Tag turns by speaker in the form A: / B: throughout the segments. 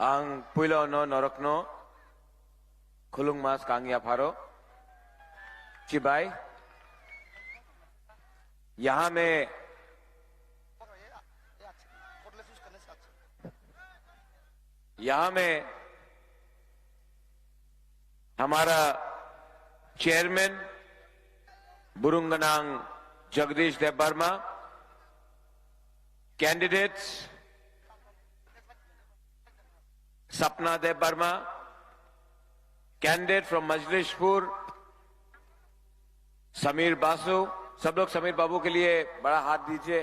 A: ang puilo no norokno khulung mas kangya pharo चिबाई यहां में हमारा चेयरमैन बुरुंगनांग जगदीश देव वर्मा, कैंडिडेट्स सपना देव वर्मा, कैंडिडेट फ्रॉम मजलिसपुर समीर बासु, सब लोग समीर बाबू के लिए बड़ा हाथ दीजिए।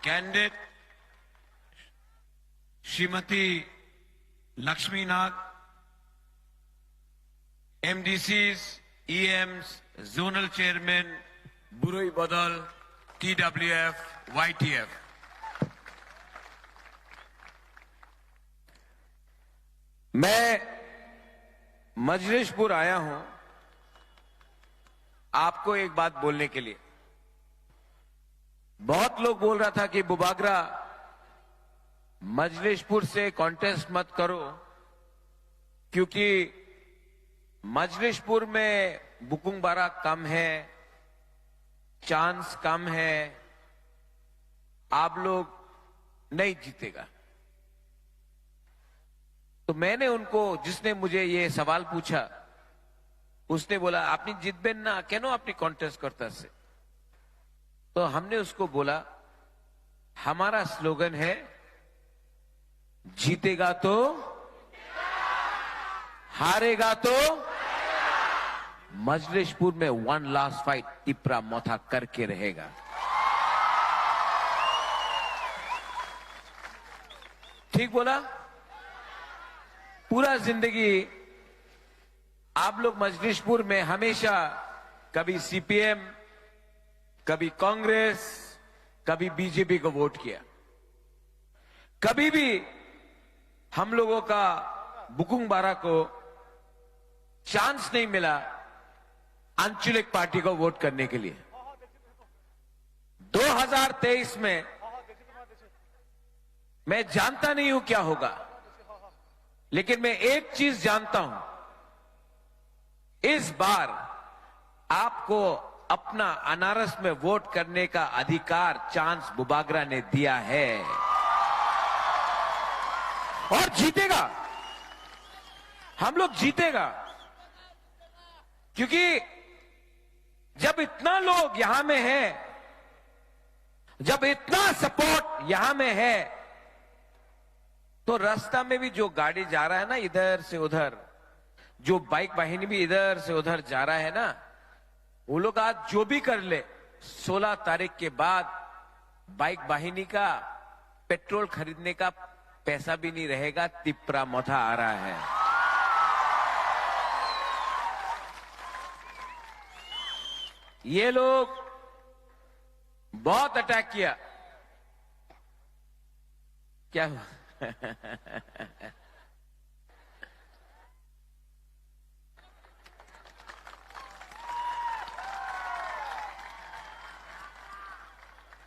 B: कैंडिडेट श्रीमती लक्ष्मी नाग, एमडीसीज, ईएम्स, जोनल चेयरमैन बुरुई बदल, टीडब्ल्यूएफ, वाईटीएफ।
A: मैं मजलिसपुर आया हूं आपको एक बात बोलने के लिए। बहुत लोग बोल रहा था कि बुबागरा मजलिसपुर से कॉन्टेस्ट मत करो क्योंकि मजलिसपुर में बुकुंग बारा कम है, चांस कम है, आप लोग नहीं जीतेगा। तो मैंने उनको, जिसने मुझे ये सवाल पूछा, उसने बोला आपने जितबेन ना क्यों अपनी कॉन्टेस्ट करता से। तो हमने उसको बोला हमारा स्लोगन है जीतेगा तो, हारेगा तो मजलिसपुर में वन लास्ट फाइट टिपरा मोथा करके रहेगा। ठीक बोला? पूरा जिंदगी आप लोग मजलिसपुर में हमेशा कभी सीपीएम, कभी कांग्रेस, कभी बीजेपी को वोट किया। कभी भी हम लोगों का बुकुंग बारा को चांस नहीं मिला आंचलिक पार्टी को वोट करने के लिए। 2023 में मैं जानता नहीं हूं क्या होगा, लेकिन मैं एक चीज जानता हूं, इस बार आपको अपना अनारस में वोट करने का अधिकार चांस बुबागरा ने दिया है और जीतेगा। हम लोग जीतेगा क्योंकि जब इतना लोग यहां में है, जब इतना सपोर्ट यहां में है, तो रास्ता में भी जो गाड़ी जा रहा है ना इधर से उधर, जो बाइक वाहिनी भी इधर से उधर जा रहा है ना, वो लोग आज जो भी कर ले 16 तारीख के बाद बाइक वाहिनी का पेट्रोल खरीदने का पैसा भी नहीं रहेगा। तिपरा मोथा आ रहा है। ये लोग बहुत अटैक किया। क्या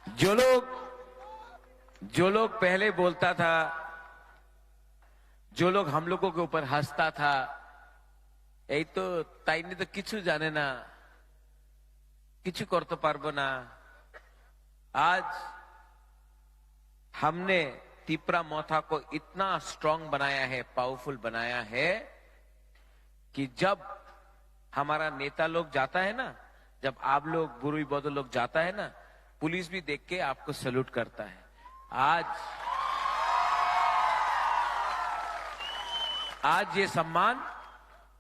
A: जो लोग पहले बोलता था, जो लोग हम लोगों के ऊपर हंसता था, यही तो ताईने तो किछु जाने ना, किछु करते पारबो ना। आज हमने तिपरा मोथा को इतना स्ट्रांग बनाया है, पावरफुल बनाया है कि जब हमारा नेता लोग जाता है ना, जब आप लोग बुरुई बदल लोग जाता है ना, पुलिस भी देख के आपको सैल्यूट करता है। आज ये सम्मान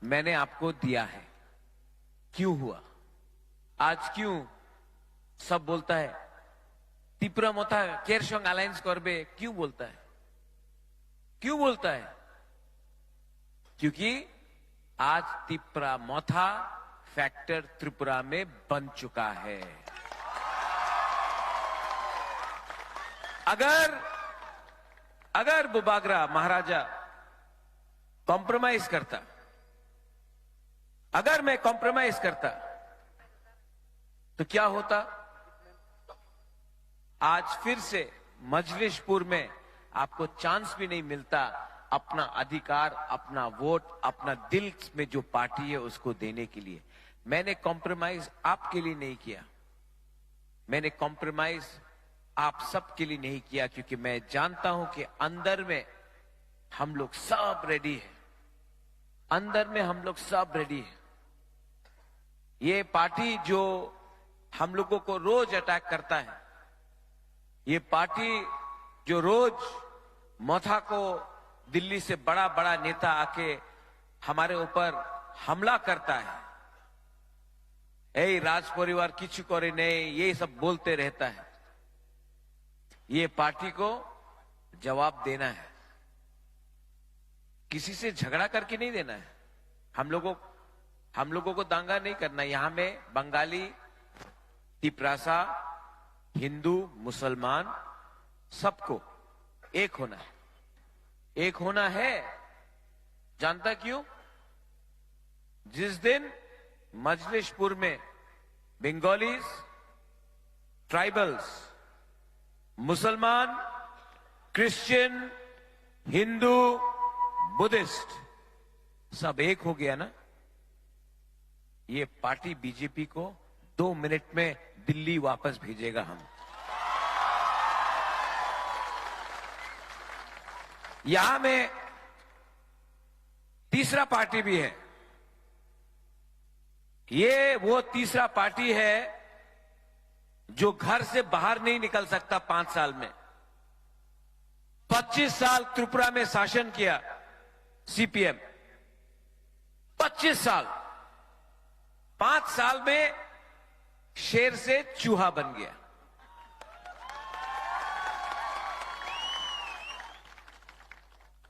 A: मैंने आपको दिया है। क्यों हुआ? आज क्यों सब बोलता है तिपरा मोथा केर संग अलायंस करबे? क्यों बोलता है? क्यों बोलता है? क्योंकि आज तिपरा मोथा फैक्टर त्रिपुरा में बन चुका है। अगर बुबागरा महाराजा कॉम्प्रोमाइज करता, अगर मैं कॉम्प्रोमाइज करता तो क्या होता? आज फिर से मजलिसपुर में आपको चांस भी नहीं मिलता अपना अधिकार, अपना वोट, अपना दिल में जो पार्टी है उसको देने के लिए। मैंने कॉम्प्रोमाइज आपके लिए नहीं किया, मैंने कॉम्प्रोमाइज आप सबके लिए नहीं किया, क्योंकि मैं जानता हूं कि अंदर में हम लोग सब रेडी है, अंदर में हम लोग सब रेडी है। ये पार्टी जो हम लोगों को रोज अटैक करता है, ये पार्टी जो रोज मोथा को दिल्ली से बड़ा बड़ा नेता आके हमारे ऊपर हमला करता है, राज परिवार किछु करे नहीं, ये सब बोलते रहता है, ये पार्टी को जवाब देना है, किसी से झगड़ा करके नहीं देना है। हम लोगों को दांगा नहीं करना। यहां में बंगाली, तिपरासा, हिंदू, मुसलमान सबको एक होना है, एक होना है। जानता क्यों? जिस दिन मजलिसपुर में बंगालीज, ट्राइबल्स, मुसलमान, क्रिश्चियन, हिंदू, बुद्धिस्ट सब एक हो गया ना, ये पार्टी बीजेपी को 2 मिनट में दिल्ली वापस भेजेगा। हम यहां में तीसरा पार्टी भी है, ये वो तीसरा पार्टी है जो घर से बाहर नहीं निकल सकता 5 साल में। 25 साल त्रिपुरा में शासन किया सीपीएम, 25 साल, 5 साल में शेर से चूहा बन गया।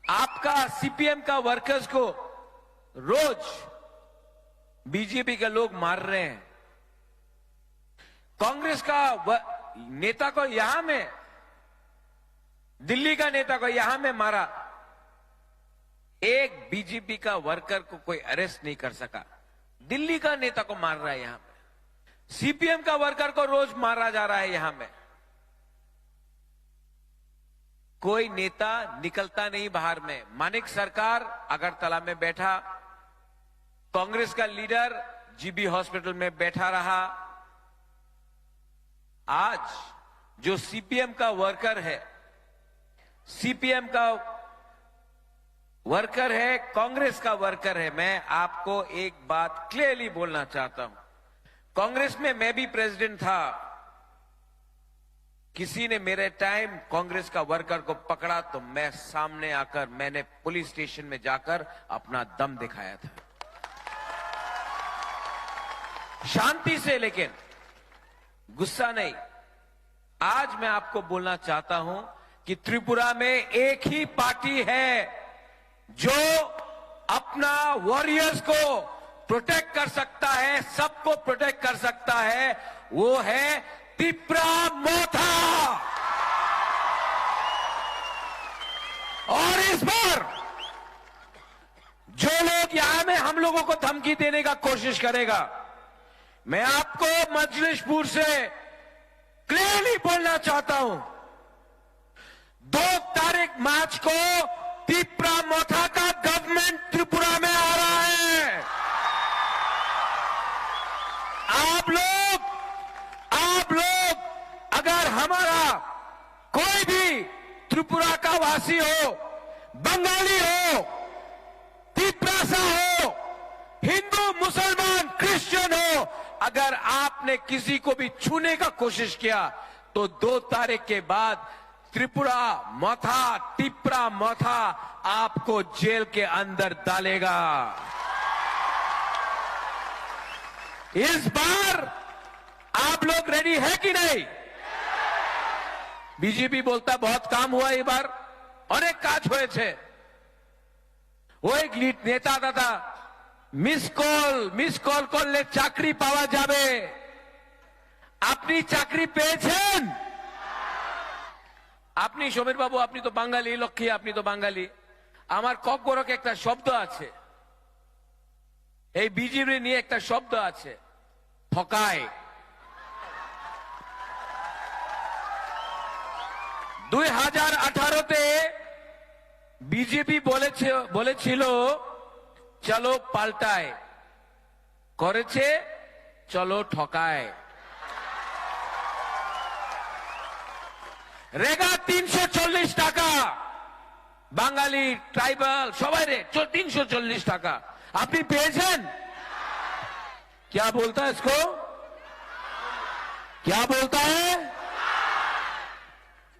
A: आपका सीपीएम का वर्कर्स को रोज बीजेपी के लोग मार रहे हैं। कांग्रेस का नेता को यहां में, दिल्ली का नेता को यहां में मारा, एक बीजेपी का वर्कर को कोई अरेस्ट नहीं कर सका। दिल्ली का नेता को मार रहा है यहां पे, सीपीएम का वर्कर को रोज मारा जा रहा है यहां में। कोई नेता निकलता नहीं बाहर में। मानिक सरकार अगरतला में बैठा, कांग्रेस का लीडर जीबी हॉस्पिटल में बैठा रहा। आज जो सीपीएम का वर्कर है, सीपीएम का वर्कर है, कांग्रेस का वर्कर है, मैं आपको एक बात क्लियरली बोलना चाहता हूं। कांग्रेस में मैं भी प्रेसिडेंट था, किसी ने मेरे टाइम कांग्रेस का वर्कर को पकड़ा तो मैं सामने आकर, मैंने पुलिस स्टेशन में जाकर अपना दम दिखाया था, शांति से, लेकिन गुस्सा नहीं। आज मैं आपको बोलना चाहता हूं कि त्रिपुरा में एक ही पार्टी है जो अपना वॉरियर्स को प्रोटेक्ट कर सकता है, सबको प्रोटेक्ट कर सकता है, वो है तिप्रा मोथा। और इस बार जो लोग यहां में हम लोगों को धमकी देने का कोशिश करेगा, मैं आपको मजलिसपुर से क्लियरली बोलना चाहता हूं, 2 तारीख मार्च को तिप्रा मोथा का गवर्नमेंट त्रिपुरा में आ रहा है। आप लोग अगर हमारा कोई भी त्रिपुरा का वासी हो, बंगाली हो, तिपरासा हो, हिंदू, मुसलमान, क्रिश्चियन हो, अगर आपने किसी को भी छूने का कोशिश किया तो 2 तारीख के बाद त्रिपुरा मोथा, तिप्रा मोथा आपको जेल के अंदर डालेगा। इस बार आप लोग रेडी है कि नहीं? बीजेपी बोलता बहुत काम हुआ ये बार, अनेक काज हुए थे। वो एक नेता था, मिस कल করলে চাকরি পাওয়া যাবে, আপনি চাকরি পেয়েছেন? আপনি সমীর বাবু, আপনি তো বাঙালি, লক্ষ্মী আপনি তো বাঙালি, আমার ককবরক একটা শব্দ আছে, এই বিজেপি নিয়ে একটা শব্দ আছে, ঠকায়। 2018তে বিজেপি বলেছিল চলো পাল্টায়, করেছে চলো ঠকায়। রেগা 340 টাকা, বাঙালি ট্রাইবাল সবাই রে 340 টাকা আপনি পেয়েছেন? क्या बोलता है इसको, क्या बोलता है?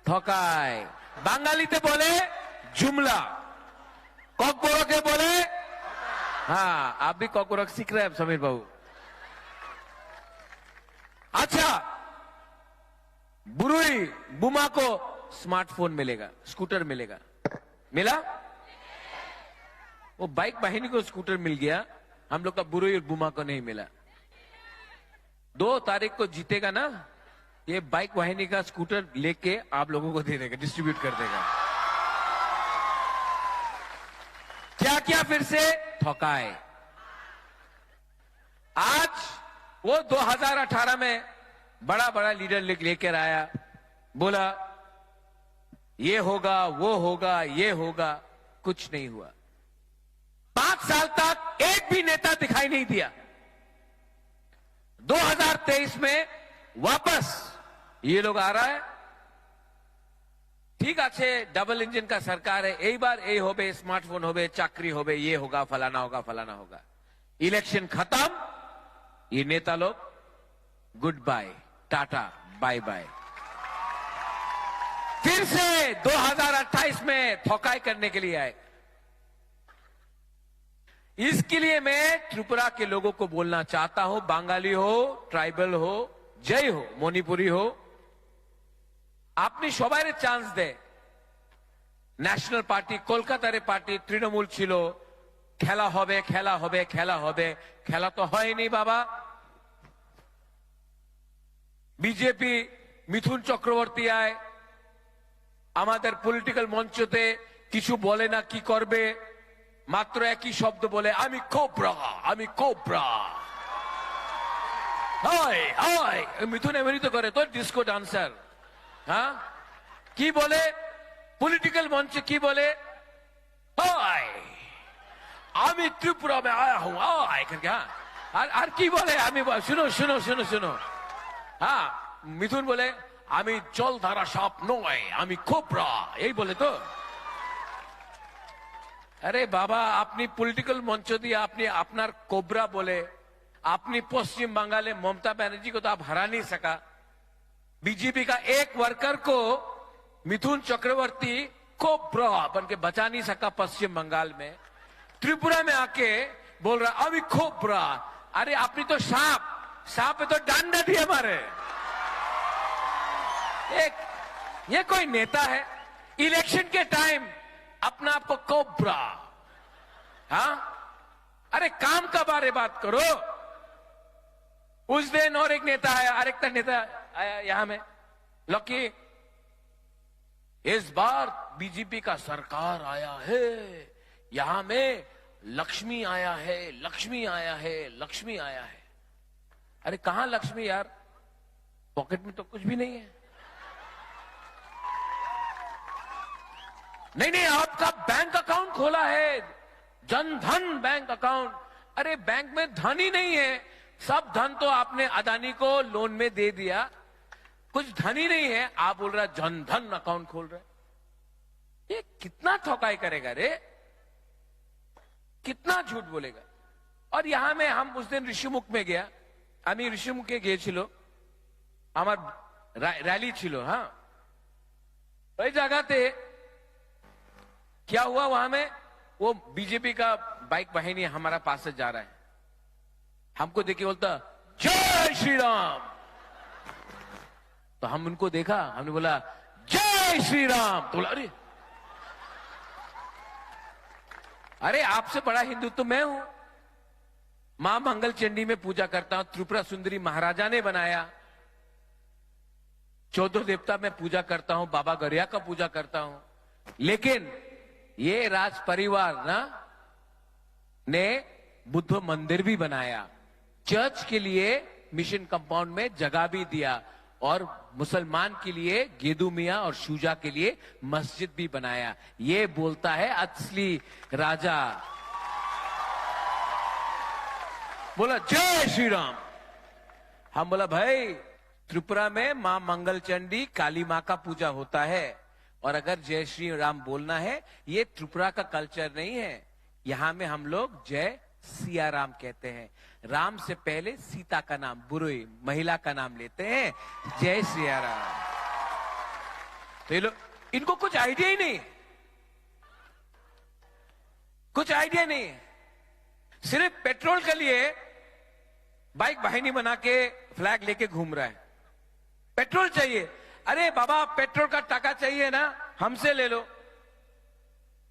A: ठकाय। बांगालीते बोले जुमला, कॉकबोरक के बोले, हाँ आप भी कॉकबोरक सीख रहे हैं समीर बाबू। अच्छा, बुरुई बुमा को स्मार्टफोन मिलेगा, स्कूटर मिलेगा, मिला? वो बाइक वाहिनी को स्कूटर मिल गया, हम लोग का बुरुई और बुमा को नहीं मिला। 2 तारीख को जीतेगा ना, ये बाइक वाहिनी का स्कूटर लेके आप लोगों को दे देगा, डिस्ट्रीब्यूट कर देगा। क्या क्या फिर से ठकाए। आज वो 2018 में बड़ा बड़ा लीडर लेकर आया, बोला ये होगा वो होगा ये होगा, कुछ नहीं हुआ। 5 साल तक एक भी नेता दिखाई नहीं दिया। 2023 में वापस ये लोग आ रहा है। ठीक আছে, डबल इंजन का सरकार है, यही बार ये होबे, स्मार्टफोन होबे, चाकरी होबे, ये होगा फलाना होगा फलाना होगा। इलेक्शन खत्म, ये नेता लोग good bye, tata bye bye. फिर से 2028 में ठोकाई करने के लिए आए। इसके लिए मैं त्रिपुरा के लोगों को बोलना चाहता हूं, बंगाली हो, ट्राइबल हो, जय हो, मणिपुरी हो, আপনি সবাইরে চান্স দে। ন্যাশনাল পার্টি, কলকাতার পার্টি, তৃণমূল ছিল, খেলা হবে খেলা হবে খেলা হবে, খেলা তো হয়নি বাবা। বিজেপি মিথুন চক্রবর্তী আয় আমাদের পলিটিক্যাল মঞ্চতে কিছু বলে না, কি করবে, মাত্র একই শব্দ বলে আমি কোবরা, আমি কোবরা। হয় হয় মিথুন এমনিত করে তো ডিস্কো ডান্সার। हाँ की बोले पॉलिटिकल मंच, की बोले हाय आमी त्रिपुरा में आया हूं आय करके। हाँ और की बोले आमी, सुनो सुनो सुनो सुनो, हाँ मिथुन बोले आमी जलधारा साप नय, आमी कोबरा, यही बोले तो। अरे बाबा, अपनी पॉलिटिकल मंच दिए अपनी अपना कोबरा बोले, अपनी पश्चिम बंगाल में ममता बनर्जी को तो आप हरा नहीं सका। बीजेपी का एक वर्कर को मिथुन चक्रवर्ती कोबरा बन के बचा नहीं सका पश्चिम बंगाल में। त्रिपुरा में आके बोल रहा अभी कोबरा। अरे अपनी तो सांप, सांप पे तो डंडा दिए हमारे। एक ये कोई नेता है? इलेक्शन के टाइम अपना आपको कोबरा। हाँ अरे काम का बारे बात करो। उस दिन और एक नेता आया, अरेकता नेता आया यहां में, लकी इस बार बीजेपी का सरकार आया है, यहां में लक्ष्मी आया है, लक्ष्मी आया है, लक्ष्मी आया है। अरे कहां लक्ष्मी यार, पॉकेट में तो कुछ भी नहीं है। नहीं नहीं, आपका बैंक अकाउंट खोला है, जनधन बैंक अकाउंट। अरे बैंक में धन ही नहीं है, सब धन तो आपने अदानी को लोन में दे दिया, कुछ धन ही नहीं है, आप बोल रहा जनधन अकाउंट खोल रहे। ये कितना ठोकाई करेगा रे, कितना झूठ बोलेगा। और यहां में हम उस दिन ऋषिमुख में गया, আমি ঋষিমুখে গিয়েছিল, আমার रैली ছিল। हाँ वही जगहते क्या हुआ, वहां में वो बीजेपी का बाइक वाहिनी हमारा पास से जा रहा है, हमको देखिए बोलता जय श्री राम। तो हम उनको देखा, हमने बोला जय श्री राम, तो बोला अरे अरे आपसे बड़ा हिंदू तो मैं हूं, मां मंगल चंडी में पूजा करता हूं, त्रिपुरा सुंदरी महाराजा ने बनाया, 14 देवता में पूजा करता हूं, बाबा गरिया का पूजा करता हूं। लेकिन ये राज परिवार ना ने बुद्ध मंदिर भी बनाया, चर्च के लिए मिशन कंपाउंड में जगह भी दिया, और मुसलमान के लिए गेदू मियां और शूजा के लिए मस्जिद भी बनाया। ये बोलता है असली राजा। बोला जय श्री राम। हम बोला भाई त्रिपुरा में मां मंगल चंडी काली मां का पूजा होता है, और अगर जय श्री राम बोलना है, ये त्रिपुरा का कल्चर नहीं है। यहां में हम लोग जय सिया राम कहते हैं। राम से पहले सीता का नाम, बुरुई महिला का नाम लेते हैं, जय सिया राम। तो ये लोग, इनको कुछ आइडिया ही नहीं, कुछ आइडिया नहीं। सिर्फ पेट्रोल के लिए बाइक वाहिनी बना के फ्लैग लेके घूम रहा है। पेट्रोल चाहिए, अरे बाबा पेट्रोल का टाका चाहिए ना, हमसे ले लो,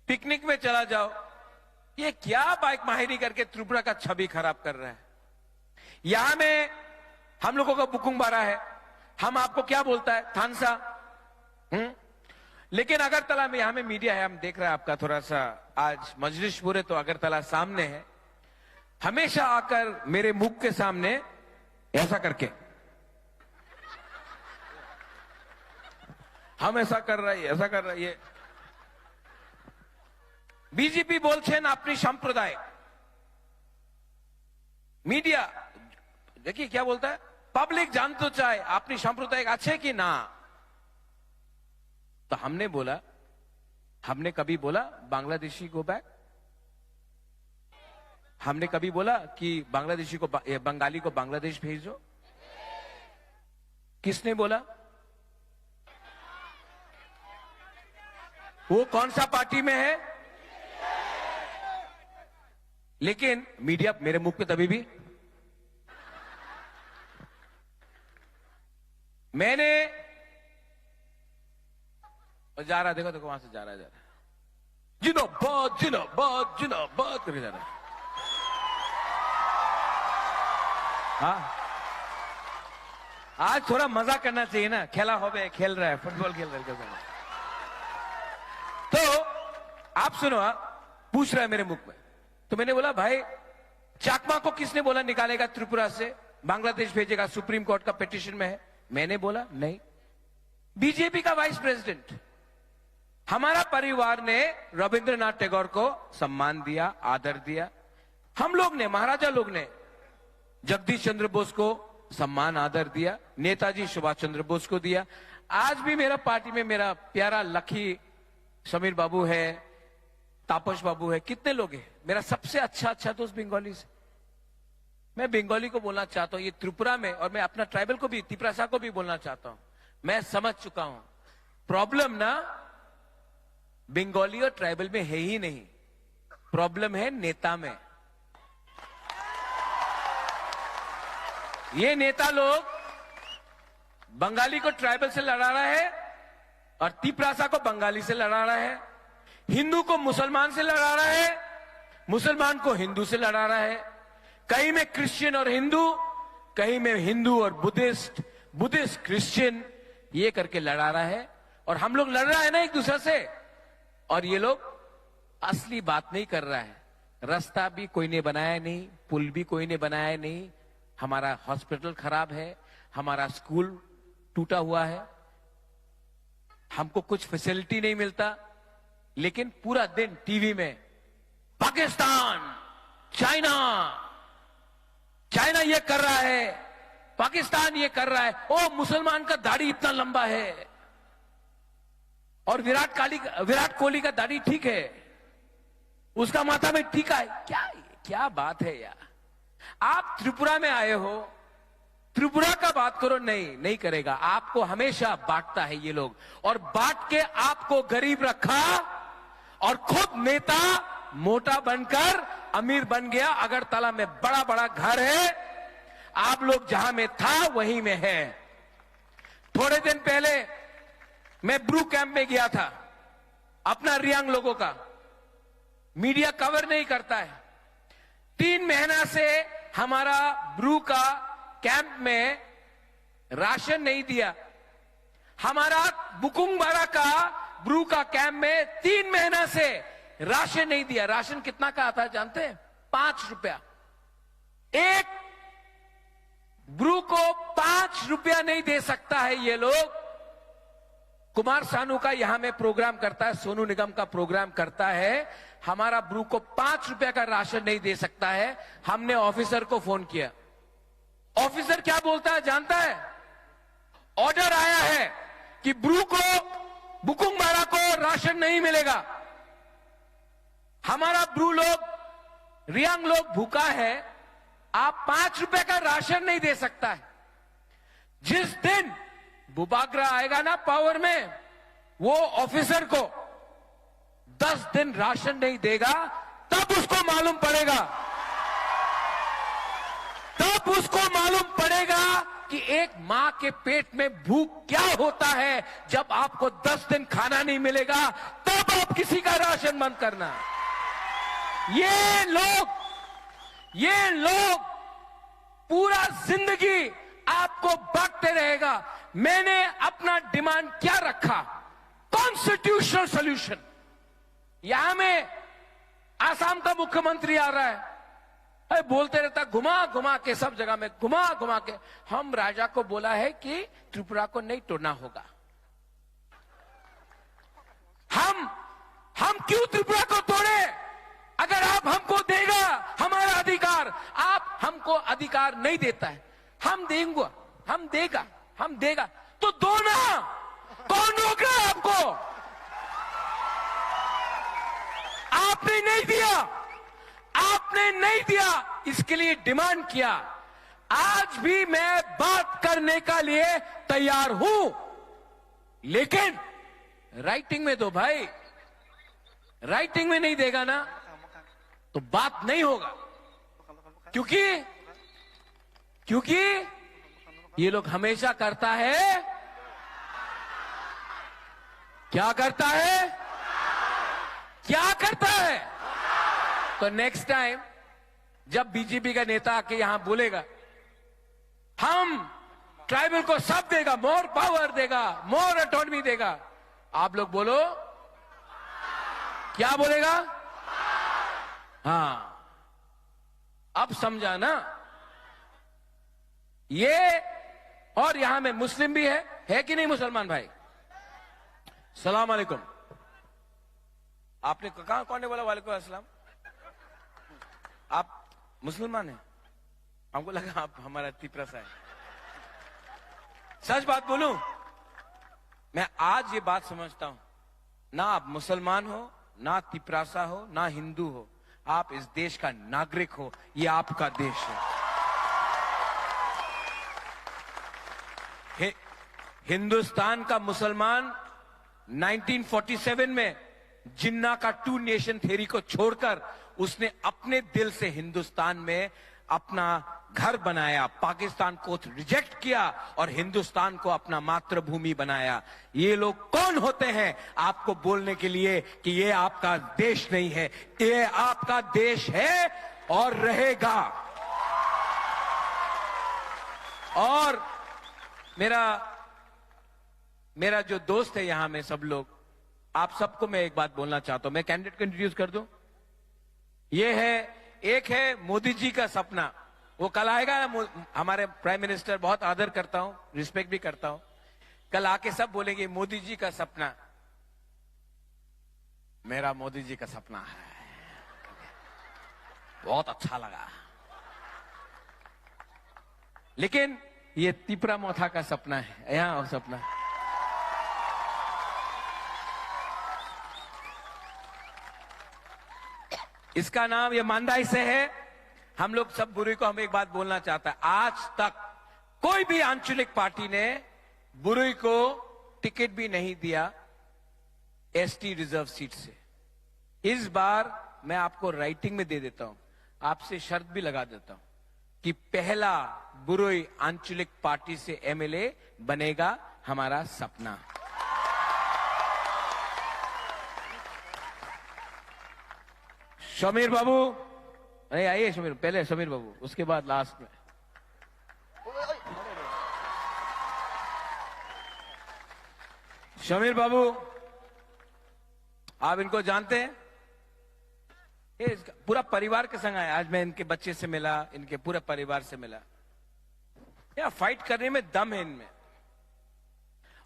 A: पिकनिक में चला जाओ। ये क्या बाइक माहिरी करके त्रिपुरा का छवि खराब कर रहा है। यहां में हम लोगों का बुकुंग बारा है, हम आपको क्या बोलता है थानसा। लेकिन अगरतला में, यहां में मीडिया है, हम देख रहे हैं आपका थोड़ा सा आज मजलिस पूरे, तो अगरतला सामने है। हमेशा आकर मेरे मुख के सामने ऐसा करके, हम ऐसा कर रहा है, ऐसा कर रहा है। बीजेपी बोलছেন अपनी संप्रदाय, मीडिया देखिए क्या बोलता है, पब्लिक जान तो चाहे अपनी सांप्रदायिक अच्छे कि ना। तो हमने बोला, हमने कभी बोला बांग्लादेशी गो बैक? हमने कभी बोला कि बांग्लादेशी को, बंगाली को बांग्लादेश भेजो? किसने बोला? वो कौन सा पार्टी में है? लेकिन मीडिया मेरे मुख पे तभी भी, मैंने जा रहा, देखो देखो वहां से जा रहा है, जिन्दाबाद जिन्दाबाद जिन्दाबाद करके जा रहा है। हाँ, आज थोड़ा मजा करना चाहिए ना, खेला हो गया, खेल रहा है, फुटबॉल खेल रहा है। तो आप सुनो, पूछ रहा है मेरे मुख में, तो मैंने बोला भाई चाकमा को किसने बोला निकालेगा त्रिपुरा से, बांग्लादेश भेजेगा, सुप्रीम कोर्ट का पिटीशन में है। मैंने बोला नहीं, बीजेपी का वाइस प्रेसिडेंट, हमारा परिवार ने रविंद्रनाथ टैगोर को सम्मान दिया, आदर दिया। हम लोग ने, महाराजा लोग ने जगदीश चंद्र बोस को सम्मान आदर दिया, नेताजी सुभाष चंद्र बोस को दिया। आज भी मेरा पार्टी में मेरा प्यारा लखी समीर बाबू है, तापस बाबू है, कितने लोग हैं। मेरा सबसे अच्छा दोस्त बंगाली से, मैं बंगाली को बोलना चाहता हूं ये त्रिपुरा में, और मैं अपना ट्राइबल को भी, तिपरासा को भी बोलना चाहता हूं। मैं समझ चुका हूं प्रॉब्लम ना बंगाली और ट्राइबल में है ही नहीं, प्रॉब्लम है नेता में। ये नेता लोग बंगाली को ट्राइबल से लड़ा रहा है और तिपरासा को बंगाली से लड़ा रहा है, हिंदू को मुसलमान से लड़ा रहा है, मुसलमान को हिंदू से लड़ा रहा है, कहीं में क्रिश्चियन और हिंदू, कहीं में हिंदू और बुद्धिस्ट, बुद्धिस्ट क्रिश्चियन, ये करके लड़ा रहा है। और हम लोग लड़ रहा है ना एक दूसरे से, और ये लोग असली बात नहीं कर रहा है। रास्ता भी कोई ने बनाया नहीं, पुल भी कोई ने बनाया नहीं, हमारा हॉस्पिटल खराब है, हमारा स्कूल टूटा हुआ है, हमको कुछ फैसिलिटी नहीं मिलता। लेकिन पूरा दिन टीवी में पाकिस्तान, चाइना, चाइना ये कर रहा है, पाकिस्तान ये कर रहा है, ओ मुसलमान का दाढ़ी इतना लंबा है, और विराट कोहली का दाढ़ी ठीक है, उसका माथा में टीका है। क्या बात है यार। आप त्रिपुरा में आए हो, त्रिपुरा का बात करो, नहीं करेगा। आपको हमेशा बांटता है ये लोग, और बांट के आपको गरीब रखा, और खुद नेता मोटा बनकर अमीर बन गया। अगरतला में बड़ा बड़ा घर है, आप लोग जहां में था वहीं में है। थोड़े दिन पहले मैं ब्रू कैंप में गया था, अपना रियांग लोगों का, मीडिया कवर नहीं करता है। 3 महीना से हमारा ब्रू का कैंप में राशन नहीं दिया। हमारा बुकुंग बारा का ब्रू का कैंप में 3 महीना से राशन नहीं दिया। राशन कितना का आता है जानते हैं? 5 रुपया। एक ब्रू को 5 रुपया नहीं दे सकता है ये लोग। कुमार सानू का यहां में प्रोग्राम करता है, सोनू निगम का प्रोग्राम करता है, हमारा ब्रू को 5 रुपया का राशन नहीं दे सकता है। हमने ऑफिसर को फोन किया, ऑफिसर क्या बोलता है जानता है? ऑर्डर आया है कि ब्रू को, बुकुंगमारा को राशन नहीं मिलेगा। हमारा ब्रू लोग, रियांग लोग भूखा है, आप 5 रुपए का राशन नहीं दे सकता है। जिस दिन बुबागरा आएगा ना पावर में, वो ऑफिसर को 10 दिन राशन नहीं देगा, तब उसको मालूम पड़ेगा, तब उसको मालूम पड़ेगा कि एक मां के पेट में भूख क्या होता है। जब आपको 10 दिन खाना नहीं मिलेगा, तब आप किसी का राशन बंद करना। ये लोग पूरा जिंदगी आपको बकते रहेगा। मैंने अपना डिमांड क्या रखा? Constitutional solution. यहां में आसाम का मुख्यमंत्री आ रहा है, अरे बोलते रहता घुमा घुमा के, सब जगह में घुमा घुमा के। हम राजा को बोला है कि त्रिपुरा को नहीं तोड़ना होगा। हम क्यों त्रिपुरा को तोड़े? अगर आप हमको देगा हमारा अधिकार, आप हमको अधिकार नहीं देता है, हम देगा तो दो ना। कौन रोक रहा है आपको? आपने नहीं दिया, इसके लिए डिमांड किया। आज भी मैं बात करने का लिए तैयार हूं, लेकिन राइटिंग में दो भाई। राइटिंग में नहीं देगा ना तो बात नहीं होगा, क्योंकि ये लोग हमेशा करता है, क्या करता है? तो नेक्स्ट टाइम जब बीजेपी का नेता आके यहां बोलेगा हम ट्राइबल को सब देगा, मोर पावर देगा, मोर ऑटोनॉमी देगा, आप लोग बोलो क्या बोलेगा? हाँ, अब समझा ना? ये, और यहां में मुस्लिम भी है कि नहीं मुसलमान भाई? सलाम अलैकुम। आपने कहा, कौन ने बोला वालेकुम अस्सलाम? आप मुसलमान हैं? हमको लगा आप हमारा तिपरसा है। सच बात बोलूं, मैं आज ये बात समझता हूं, ना आप मुसलमान हो, ना तिपरासा हो, ना हिंदू हो, आप इस देश का नागरिक हो। ये आपका देश है। हिंदुस्तान का मुसलमान 1947 में जिन्ना का 2 नेशन थ्योरी को छोड़कर उसने अपने दिल से हिंदुस्तान में अपना घर बनाया, पाकिस्तान को रिजेक्ट किया और हिंदुस्तान को अपना मातृभूमि बनाया। ये लोग कौन होते हैं आपको बोलने के लिए कि ये आपका देश नहीं है? ये आपका देश है और रहेगा। और मेरा जो दोस्त है यहां में सब लोग, आप सबको मैं एक बात बोलना चाहता हूं। मैं कैंडिडेट को इंट्रोड्यूस कर दूं। ये है, एक है मोदी जी का सपना, वो कल आएगा ना। हमारे प्राइम मिनिस्टर, बहुत आदर करता हूं, रिस्पेक्ट भी करता हूं, कल आके सब बोलेंगे मोदी जी का सपना। मेरा मोदी जी का सपना है, बहुत अच्छा लगा। लेकिन ये तिपरा मोथा का सपना है, यहां सपना। इसका नाम ये मांदाई से है। हम लोग सब बुरुई को हम एक बात बोलना चाहता है, आज तक कोई भी आंचलिक पार्टी ने बुरुई को टिकट भी नहीं दिया एसटी रिजर्व सीट से। इस बार मैं आपको राइटिंग में दे देता हूं, आपसे शर्त भी लगा देता हूं कि पहला बुरुई आंचलिक पार्टी से एमएलए बनेगा हमारा सपना। समीर बाबू, अरे आइए समीर, पहले समीर बाबू, उसके बाद लास्ट में। समीर बाबू, आप इनको जानते हैं? ये पूरा परिवार के संग आया। आज मैं इनके बच्चे से मिला, इनके पूरे परिवार से मिला। या फाइट करने में दम है इनमें।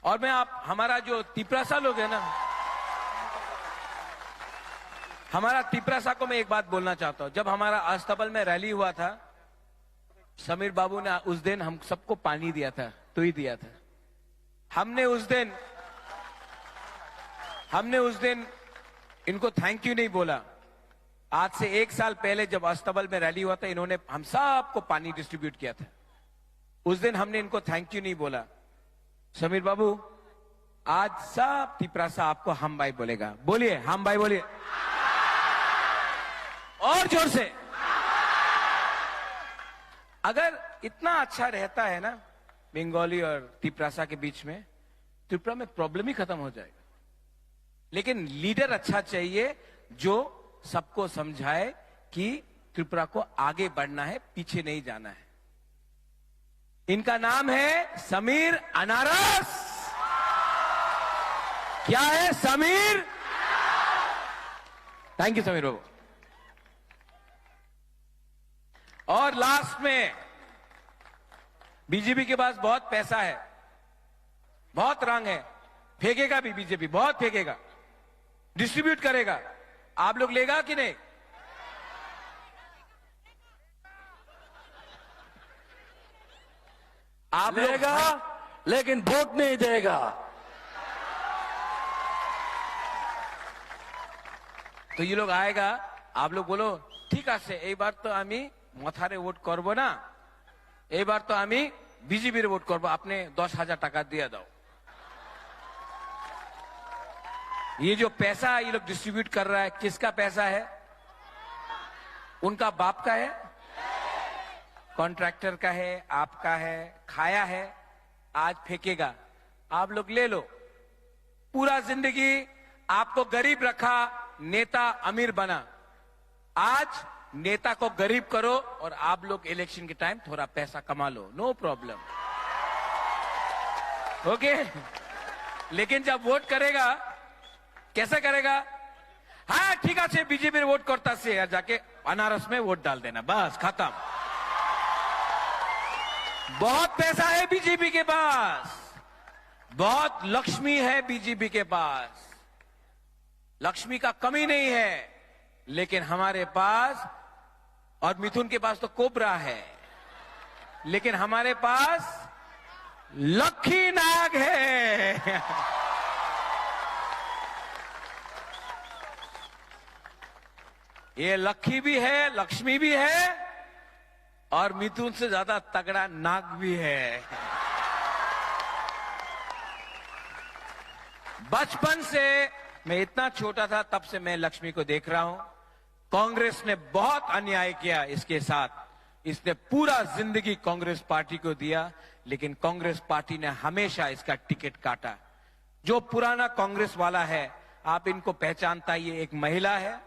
A: और मैं आप हमारा जो तिपरासा लोग है ना, हमारा तिपरासा को मैं एक बात बोलना चाहता हूं। जब हमारा अस्तबल में रैली हुआ था, समीर बाबू ने उस दिन हम सबको पानी दिया था, तो ही दिया था। हमने उस दिन इनको थैंक यू नहीं बोला। आज से 1 साल पहले जब अस्तबल में रैली हुआ था, इन्होंने हम सबको पानी डिस्ट्रीब्यूट किया था। उस दिन हमने इनको थैंक यू नहीं बोला। समीर बाबू, आज सब तिपरासा आपको हम भाई बोलेगा। बोलिए, हम भाई बोलिए और जोर से। अगर इतना अच्छा रहता है ना बंगाली और तिपरासा के बीच में, त्रिपुरा में प्रॉब्लम ही खत्म हो जाएगा। लेकिन लीडर अच्छा चाहिए जो सबको समझाए कि त्रिपुरा को आगे बढ़ना है, पीछे नहीं जाना है। इनका नाम है समीर अनारस। क्या है? समीर। थैंक यू समीर बाबू। और लास्ट में, बीजेपी के पास बहुत पैसा है, बहुत रंग है, फेंकेगा भी बीजेपी, बहुत फेंकेगा, डिस्ट्रीब्यूट करेगा। आप लोग लेगा कि नहीं? आप
C: लेगा, लेकिन वोट नहीं देगा।
A: तो ये लोग आएगा, आप लोग बोलो ठीक আছে এইবার তো আমি মথারে ভোট করব না, এইবার তো আমি বিজেপির ভোट করব, আপনি 10,000 টাকা দিয়ে দাও। ये जो पैसा ये लोग डिस्ट्रीब्यूट कर रहा है, किसका पैसा है? उनका बाप का है, कॉन्ट्रैक्टर का है, आपका है, खाया है, आज फेंकेगा। आप लोग ले लो। पूरा जिंदगी आपको गरीब रखा, नेता अमीर बना। आज नेता को गरीब करो और आप लोग इलेक्शन के टाइम थोड़ा पैसा कमा लो, नो प्रॉब्लम। ओके? लेकिन जब वोट करेगा, कैसे करेगा? हाँ ठीक है, बीजेपी वोट करता से यार, जाके अनारस में वोट डाल देना, बस खत्म। बहुत पैसा है बीजेपी के पास, बहुत लक्ष्मी है बीजेपी के पास, लक्ष्मी का कमी नहीं है। लेकिन हमारे पास, और मिथुन के पास तो कोबरा है, लेकिन हमारे पास लक्ष्मी नाग है। ये लक्ष्मी भी है, लक्ष्मी भी है, और मिथुन से ज्यादा तगड़ा नाग भी है। बचपन से, मैं इतना छोटा था तब से मैं लक्ष्मी को देख रहा हूं। कांग्रेस ने बहुत अन्याय किया इसके साथ, इसने पूरा जिंदगी कांग्रेस पार्टी को दिया, लेकिन कांग्रेस पार्टी ने हमेशा इसका टिकट काटा। जो पुराना कांग्रेस वाला है, आप इनको पहचानता, ये एक महिला है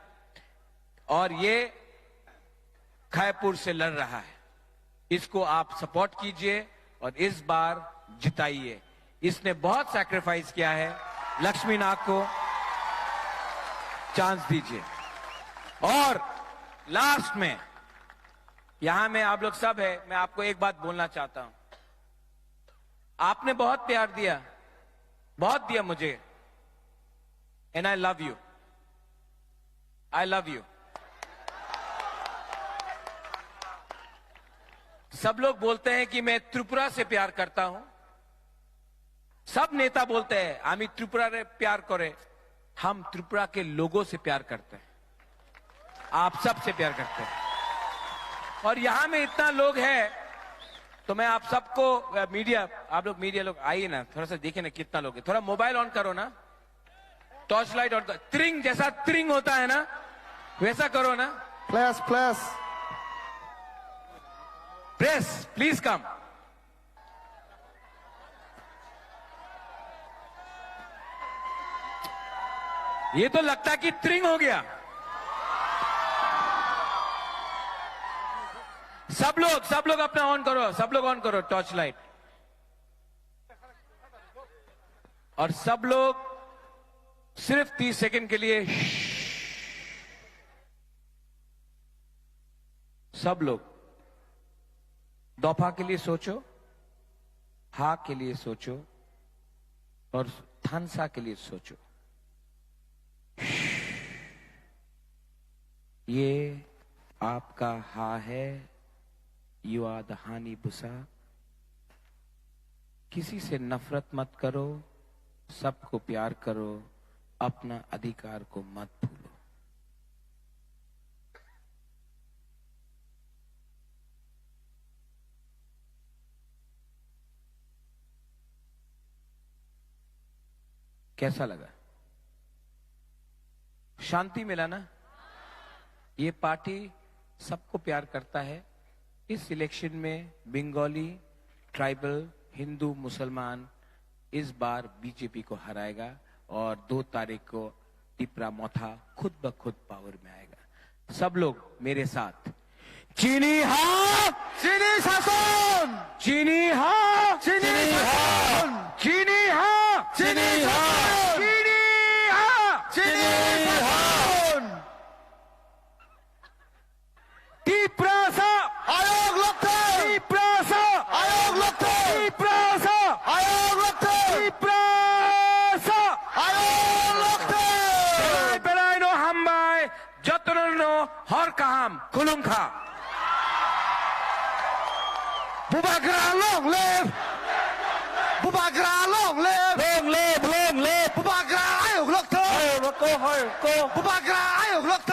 A: और ये खैपुर से लड़ रहा है। इसको आप सपोर्ट कीजिए और इस बार जिताइए। इसने बहुत सैक्रिफाइस किया है, लक्ष्मी नाग को चांस दीजिए। और लास्ट में, यहां में आप लोग सब है, मैं आपको एक बात बोलना चाहता हूं। आपने बहुत प्यार दिया, बहुत दिया मुझे, and I love you, I love you. सब लोग बोलते हैं कि मैं त्रिपुरा से प्यार करता हूं, सब नेता बोलते हैं आमी त्रिपुरा रे प्यार करे। हम त्रिपुरा के लोगों से प्यार करते हैं, आप सब से प्यार करते हैं। और यहां में इतना लोग हैं, तो मैं आप सबको, मीडिया, आप लोग मीडिया लोग आइए ना, थोड़ा सा देखिए ना कितना लोग है। थोड़ा मोबाइल ऑन करो ना, टॉर्च लाइट ऑन करो, त्रिंग जैसा त्रिंग होता है ना, वैसा करो ना।
C: Plus plus
A: press please come. ये तो लगता कि त्रिंग हो गया। सब लोग अपना ऑन करो, सब लोग ऑन करो टॉर्च लाइट। और सब लोग सिर्फ 30 सेकंड के लिए, सब लोग दफा के लिए सोचो, हा के लिए सोचो और थानसा के लिए सोचो। ये आपका हा है, यू आर द हानी बुसा। किसी से नफरत मत करो, सबको प्यार करो, अपना अधिकार को मत भूलो। कैसा लगा? शांति मिला ना? ये पार्टी सबको प्यार करता है। इस इलेक्शन में बंगाली, ट्राइबल, हिंदू, मुसलमान इस बार बीजेपी को हराएगा और 2 तारीख को टिपरा मोथा खुद ब खुद पावर में आएगा। सब लोग मेरे साथ, चीनी हाँ,
C: चीनी शासन,
A: चीनी हाँ,
C: चीनी शासन,
A: चीनी हाँ,
C: चीनी शासन,
A: चीनी हाँ,
C: चीनी शासन।
A: टिप्रासा
C: आयोग लगते,
A: टिप्रासा
C: आयोग लगते,
A: टिप्रासा
C: आयोग लगते,
A: टिप्रासा
C: आयोग लगते।
A: बेलाय नो हामबाय जतन नो हर काम खुलुमखा।
C: Bubagra long live, Bubagra long live,
A: long live, long live।
C: Bubagra ayog लगते,
A: Go, go, go।
C: Bubagra ayog लगते।